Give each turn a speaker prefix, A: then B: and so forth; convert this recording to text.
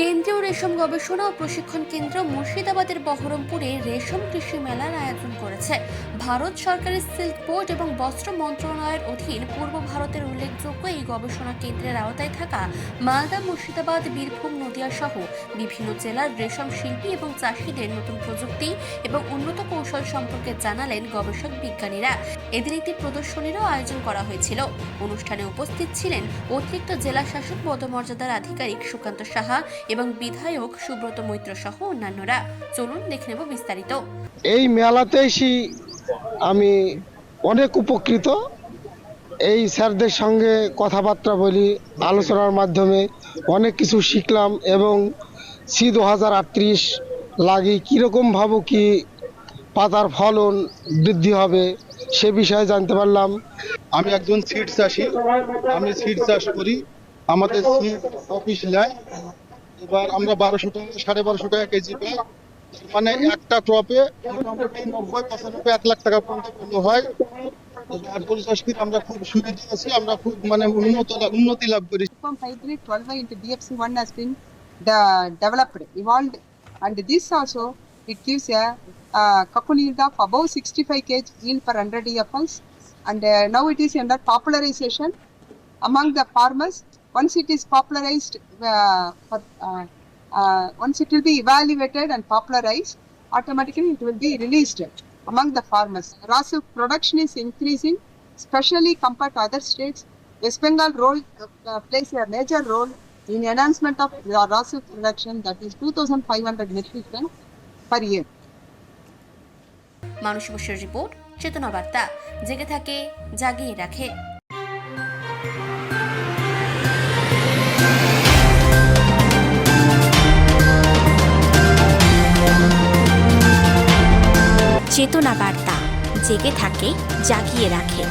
A: কেন্দ্রীয় রেশম গবেষণা ও প্রশিক্ষণ কেন্দ্র মুর্শিদাবাদের বহরমপুরে রেশম কৃষি মেলার আয়োজন করেছে। ভারত সরকারের সিল্ক বোর্ড এবং বস্ত্র মন্ত্রণালয়ের অধীন পূর্ব ভারতের উল্লেখযোগ্য এই গবেষণা কেন্দ্রের আওতায় থাকা মালদা, মুর্শিদাবাদ, বীরভূম, নদিয়া সহ বিভিন্ন জেলার রেশম শিল্পী এবং চাষিদের নতুন প্রযুক্তি এবং উন্নত কৌশল সম্পর্কে জানালেন গবেষক বিজ্ঞানীরা। এদিন একটি প্রদর্শনীরও আয়োজন করা হয়েছিল। অনুষ্ঠানে উপস্থিত ছিলেন অতিরিক্ত জেলা শাসক পদমর্যাদার আধিকারিক সুকান্ত সাহা এবং বিধায়ক সুব্রত মৈত্র সহ অন্যান্যরা। চলুন দেখে নেব বিস্তারিত।
B: এই মেলাতে এসে আমি অনেক উপকৃত। এই স্যারদের সঙ্গে কথাবার্তা বলি, আলোচনার মাধ্যমে অনেক কিছু শিখলাম এবং সি 2038 লাগি কীরকম ভাবে কি পাতার ফলন বৃদ্ধি হবে সে বিষয়ে জানতে পারলাম।
C: আমি একজন সিড চাষি, আমি সিড চাষ করি। আমাদের সিড অফিস নেয়, এবার আমরা 1200 টাকা 1250 টাকা কেজি পাই। মানে একটা ক্রপে মোটামুটি 90-95 1 লাখ টাকা পর্যন্ত হয়। এবার পরিচাষীর আমরা খুব সুবিধা আছি, আমরা খুব মানে উন্নতি লাভ করি।
D: Hybrid 12 into DFC1 has been developed, evolved, and this also it gives a cocoon yield of above 65 kg yield per 100 EFLs, and now it is under popularization among the farmers. Once it is popularized, once it will be evaluated and popularized, automatically it will be released among the farmers. Raw silk production is increasing, especially compared to other states. West Bengal plays a major role in enhancement of raw silk production, that is 2,500 metric ton per year.
A: মানুষ বসের report, চেতনা বার্তা, জেগে থাকে, জাগিয়ে রাখে। চেতনা বার্তা, জেগে থাকে, জাগিয়ে রাখে।